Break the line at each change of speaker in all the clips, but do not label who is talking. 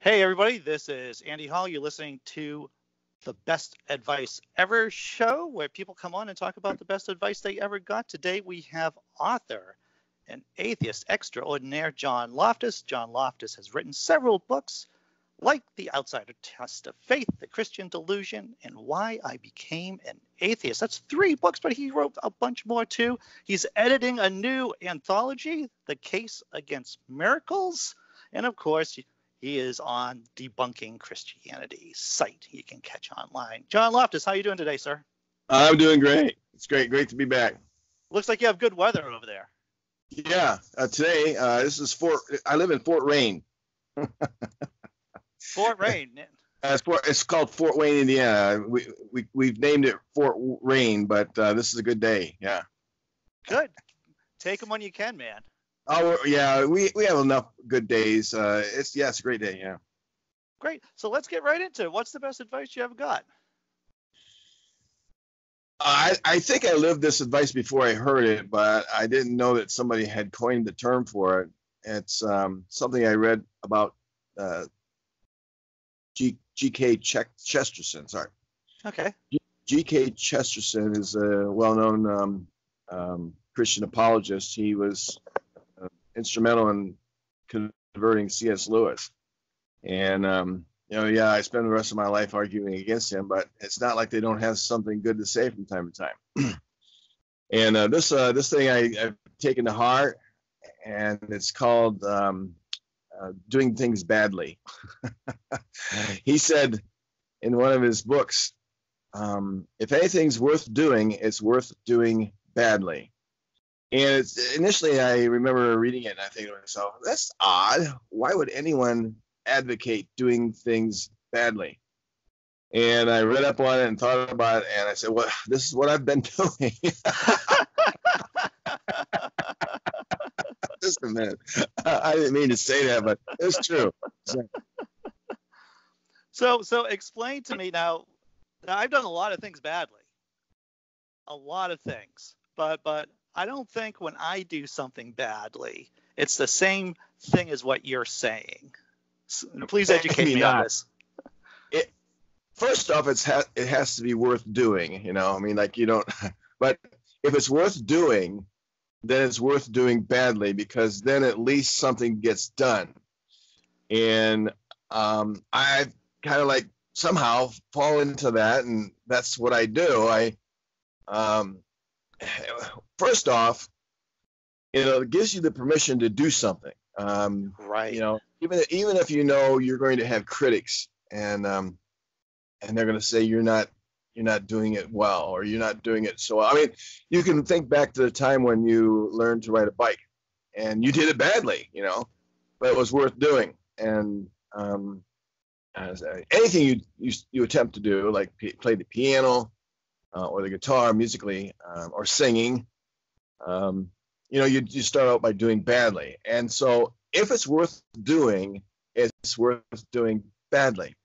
Hey, everybody, this is Andy Hall. You're listening to the Best Advice Ever show, where people come on and talk about the best advice they ever got. Today, we have author and atheist extraordinaire John Loftus. John Loftus has written several books like The Outsider Test of Faith, The Christian Delusion, and Why I Became an Atheist. That's 3 books, but he wrote a bunch more too. He's editing a new anthology, The Case Against Miracles. And of course, he is on Debunking Christianity site you can catch online. John Loftus, how are you doing today, sir?
I'm doing great. It's great to be back.
Looks like you have good weather over there.
Yeah, today this is I live in Fort Wayne.
Fort Wayne.
It's called Fort Wayne, Indiana. We've named it Fort Wayne, but this is a good day. Yeah.
Good. Take them when you can, man.
Oh yeah, we have enough good days. It's a great day. Yeah.
Great. So let's get right into it. What's the best advice you ever got?
I think I lived this advice before I heard it, but I didn't know that somebody had coined the term for it. It's something I read about G.K. Chesterton. Sorry.
Okay.
G.K. Chesterton is a well-known Christian apologist. He was instrumental in converting C.S. Lewis. And, I spend the rest of my life arguing against him, but it's not like they don't have something good to say from time to time. And this thing I've taken to heart, and it's called Doing Things Badly. He said in one of his books, if anything's worth doing, it's worth doing badly. And initially I remember reading it and I think to myself, that's odd. Why would anyone advocate doing things badly? And I read up on it and thought about it, and I said, well, this is what I've been doing. Just a minute. I didn't mean to say that, but it's true.
So explain to me now, I've done a lot of things badly. A lot of things. But I don't think when I do something badly, it's the same thing as what you're saying. So please educate me on this.
First off, it has to be worth doing. But if it's worth doing, then it's worth doing badly, because then at least something gets done. And I've kind of like somehow fall into that, and that's what I do. First off, it gives you the permission to do something.
Right.
Even if you're going to have critics, and they're going to say you're not doing it well, or you're not doing it so well. I mean, you can think back to the time when you learned to ride a bike, and you did it badly, but it was worth doing. And anything you attempt to do, like play the piano or the guitar musically, or singing, you start out by doing badly. And so if it's worth doing, it's worth doing badly.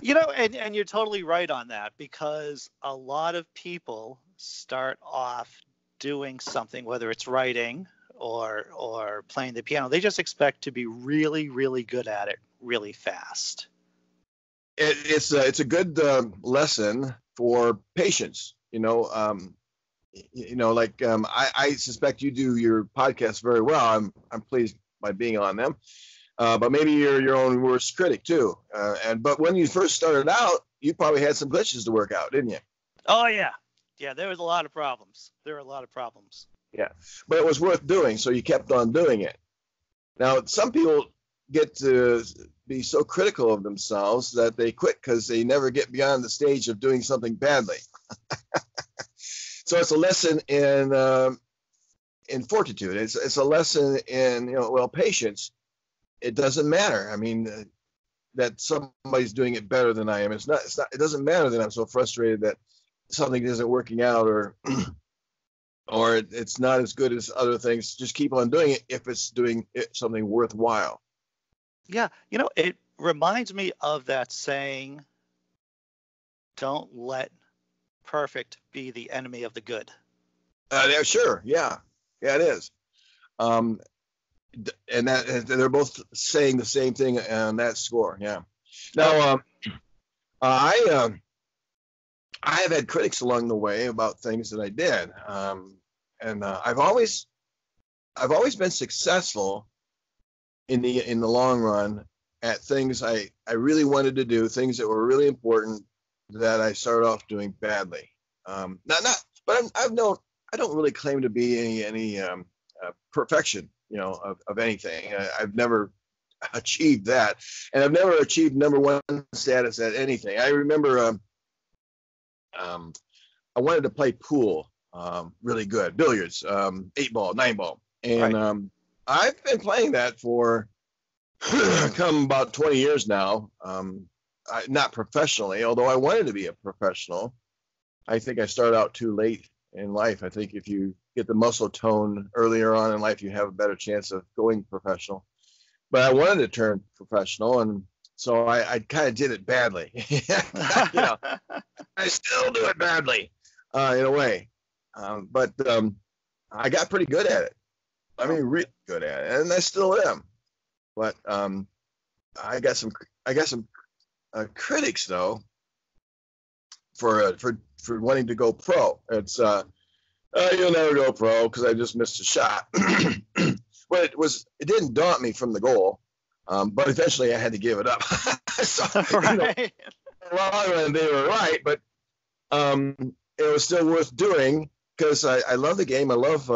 And you're totally right on that, because a lot of people start off doing something, whether it's writing or playing the piano. They just expect to be really, really good at it really fast.
It's a good lesson for patience. I suspect you do your podcast very well. I'm pleased by being on them. But maybe you're your own worst critic too. But when you first started out, you probably had some glitches to work out, didn't you?
Oh yeah. Yeah, there was a lot of problems.
Yeah, but it was worth doing, so you kept on doing it. Now, some people get to be so critical of themselves that they quit because they never get beyond the stage of doing something badly. So it's a lesson in fortitude. It's a lesson in patience. It doesn't matter. I mean, that somebody's doing it better than I am. It's not. It doesn't matter that I'm so frustrated that something isn't working out, or it's not as good as other things. Just keep on doing it if it's doing something worthwhile.
Yeah, it reminds me of that saying, "Don't let perfect be the enemy of the good."
Yeah, sure. Yeah, it is. and that they're both saying the same thing on that score. Yeah. Now, I have had critics along the way about things that I did, and I've always been successful in the long run at things I really wanted to do, things that were really important that I started off doing badly. But I don't really claim to be any perfection, of anything. I've never achieved that, and I've never achieved number one status at anything. I remember I wanted to play pool really good, billiards, 8-ball, 9-ball, and
Right.
I've been playing that for come about 20 years now. Not professionally, although I wanted to be a professional. I think I started out too late in life. I think if you get the muscle tone earlier on in life, you have a better chance of going professional. But I wanted to turn professional, and so I kind of did it badly. I still do it badly in a way, but I got pretty good at it. I mean, really good at it, and I still am. But I got some critics though for wanting to go pro. It's you'll never go pro because I just missed a shot. But it didn't daunt me from the goal. But eventually I had to give it up. So,
Right.
well, they were right, but it was still worth doing because I love the game. I love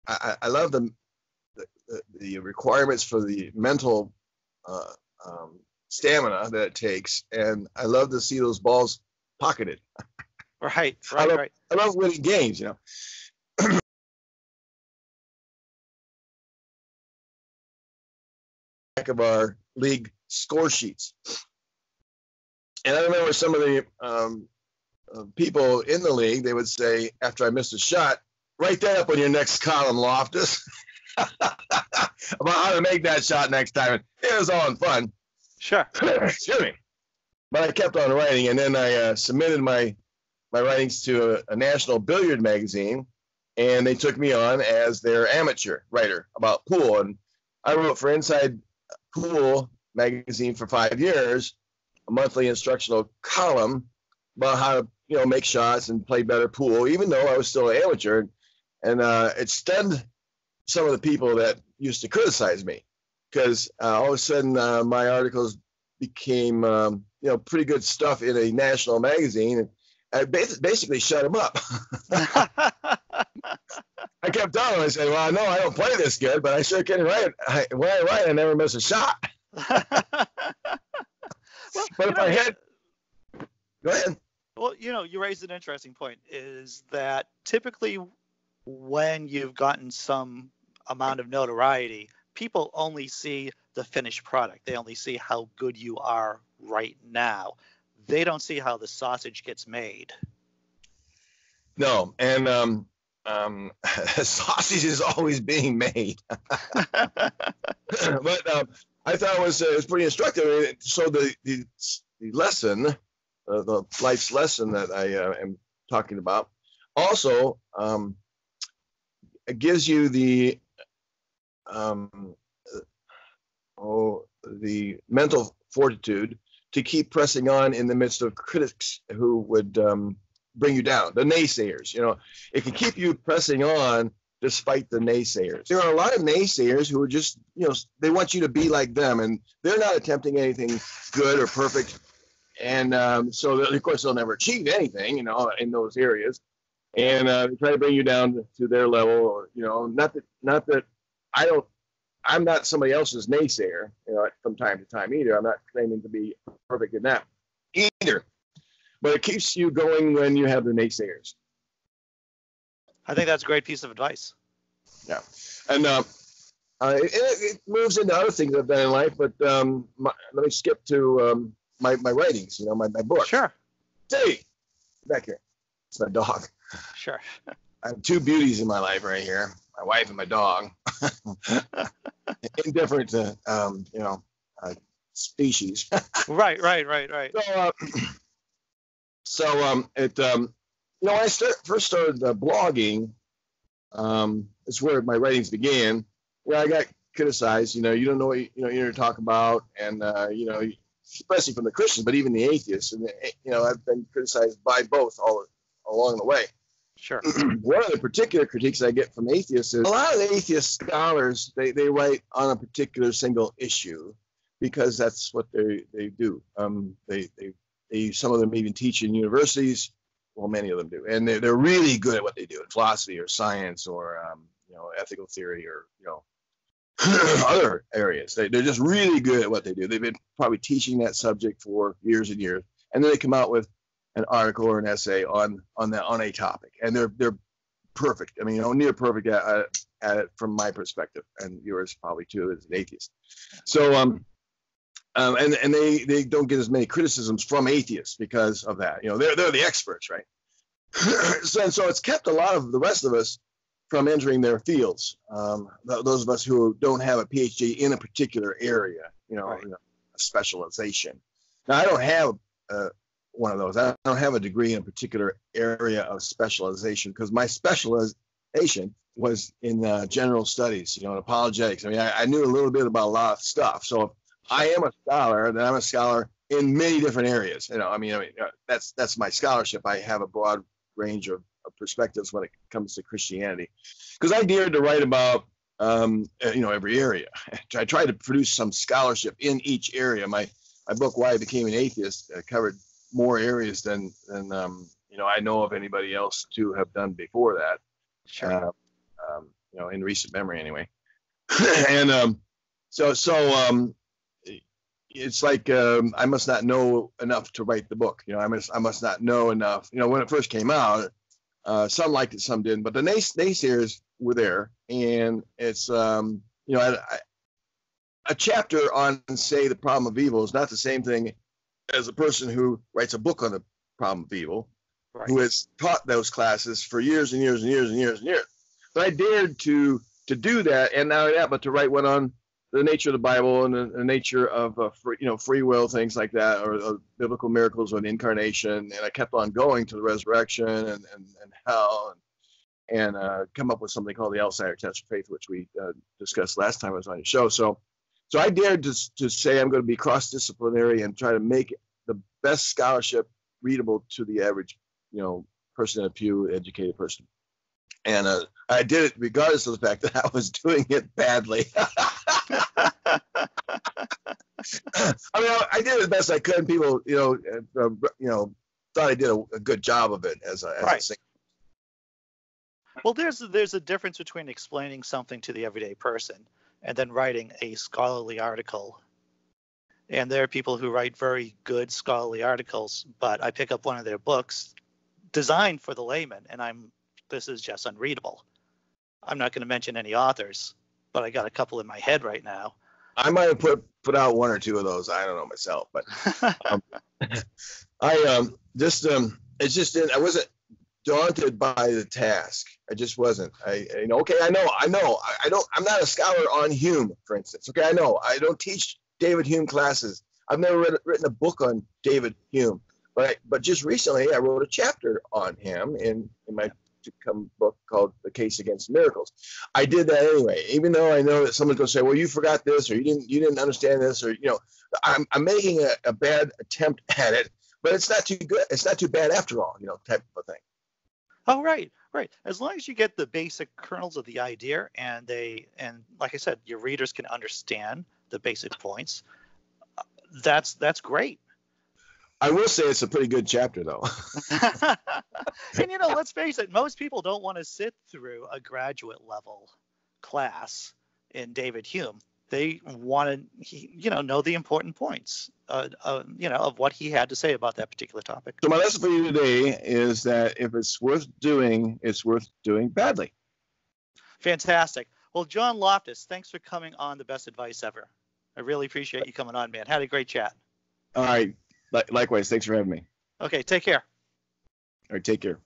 I love the requirements for the mental stamina that it takes, and I love to see those balls pocketed.
Right.
I love winning games, Back of our league score sheets, and I remember some of the people in the league, they would say after I missed a shot, write that up on your next column, Loftus, about how to make that shot next time. It was all in fun.
Sure.
Excuse me. But I kept on writing, and then I submitted my writings to a national billiard magazine, and they took me on as their amateur writer about pool. And I wrote for Inside Pool magazine for 5 years, a monthly instructional column about how to make shots and play better pool, even though I was still an amateur. And it stunned some of the people that used to criticize me, because all of a sudden my articles became pretty good stuff in a national magazine, and I basically shut them up. I kept telling them, I said, well, I know I don't play this good, but I sure can write. When I write, I never miss a shot.
Well,
But if I had, go ahead.
Well, you raised an interesting point, is that typically when you've gotten some amount of notoriety, people only see the finished product. They only see how good you are right now. They don't see how the sausage gets made.
No, and sausage is always being made. But I thought it was pretty instructive. So the lesson, the life's lesson that I am talking about, also it gives you the mental fortitude to keep pressing on in the midst of critics who would bring you down, the naysayers. It can keep you pressing on despite the naysayers. There are a lot of naysayers who are just, they want you to be like them, and they're not attempting anything good or perfect. And so, of course, they'll never achieve anything, in those areas. And they try to bring you down to their level, or, not that I'm not somebody else's naysayer, from time to time either. I'm not claiming to be perfect in that either. But it keeps you going when you have the naysayers.
I think that's a great piece of advice.
Yeah. And it moves into other things I've done in life, but let me skip to my writings, my book.
Sure.
Hey, back here. It's my dog.
Sure.
I have two beauties in my life right here, my wife and my dog. In different, species.
Right.
So, when I first started blogging, it's where my writings began, where I got criticized. You don't know what you're talking about, and especially from the Christians, but even the atheists. And I've been criticized by both all along the way.
Sure.
One of the particular critiques I get from atheists is a lot of the atheist scholars, they write on a particular single issue because that's what they do. They some of them even teach in universities. Well, many of them do, and they're really good at what they do in philosophy or science or ethical theory or other areas. They're just really good at what they do. They've been probably teaching that subject for years and years, and then they come out with an article or an essay on a topic, and they're perfect. I mean, near perfect at it from my perspective, and yours probably too as an atheist. So and they don't get as many criticisms from atheists because of that. They're the experts, right? So it's kept a lot of the rest of us from entering their fields. Those of us who don't have a PhD in a particular area,
Right.
A specialization. Now, I don't have one of those. I don't have a degree in a particular area of specialization because my specialization was in general studies, in apologetics. I mean, I knew a little bit about a lot of stuff. So if I am a scholar, then I'm a scholar in many different areas. That's my scholarship. I have a broad range of perspectives when it comes to Christianity, because I dared to write about every area. I tried to produce some scholarship in each area. My book Why I Became an Atheist covered more areas than I know of anybody else to have done before that.
Sure.
In recent memory anyway. And so it's like I must not know enough to write the book. I must not know enough. When it first came out, some liked it, some didn't. But the naysayers were there, and it's a chapter on, say, the problem of evil is not the same thing as a person who writes a book on the problem of evil,
Right.
who has taught those classes for years and years and years and years and years. But I dared to do that, and not only that, but to write one on the nature of the Bible and the nature of free will, things like that, or biblical miracles or the incarnation. And I kept on going to the resurrection and hell, and come up with something called the Outsider Test of Faith, which we discussed last time I was on your show. So I dared to say I'm going to be cross-disciplinary and try to make the best scholarship readable to the average, person in a pew, educated person. And I did it regardless of the fact that I was doing it badly. I mean, I did as best I could. People, thought I did a good job of it as
Right.
a singer.
Well, there's a difference between explaining something to the everyday person and then writing a scholarly article. And there are people who write very good scholarly articles, but I pick up one of their books designed for the layman, and this is just unreadable. I'm not going to mention any authors, but I got a couple in my head right now.
I might have put out one or two of those. I don't know myself, but I wasn't daunted by the task. I just wasn't. I know. I'm not a scholar on Hume, for instance. Okay, I know. I don't teach David Hume classes. I've never written a book on David Hume, but just recently I wrote a chapter on him in my to-come book called The Case Against Miracles. I did that anyway, even though I know that someone's going to say, well, you forgot this, or you didn't understand this, or I'm making a bad attempt at it, but it's not too good. It's not too bad after all, type of a thing.
Oh, right. As long as you get the basic kernels of the idea, and like I said, your readers can understand the basic points, that's great.
I will say it's a pretty good chapter, though.
And let's face it, most people don't want to sit through a graduate level class in David Hume. They want to, know the important points, of what he had to say about that particular topic.
So my lesson for you today is that if it's worth doing, it's worth doing badly.
Fantastic. Well, John Loftus, thanks for coming on The Best Advice Ever. I really appreciate you coming on, man. Had a great chat.
All right. Likewise. Thanks for having me.
Okay, take care.
All right. Take care.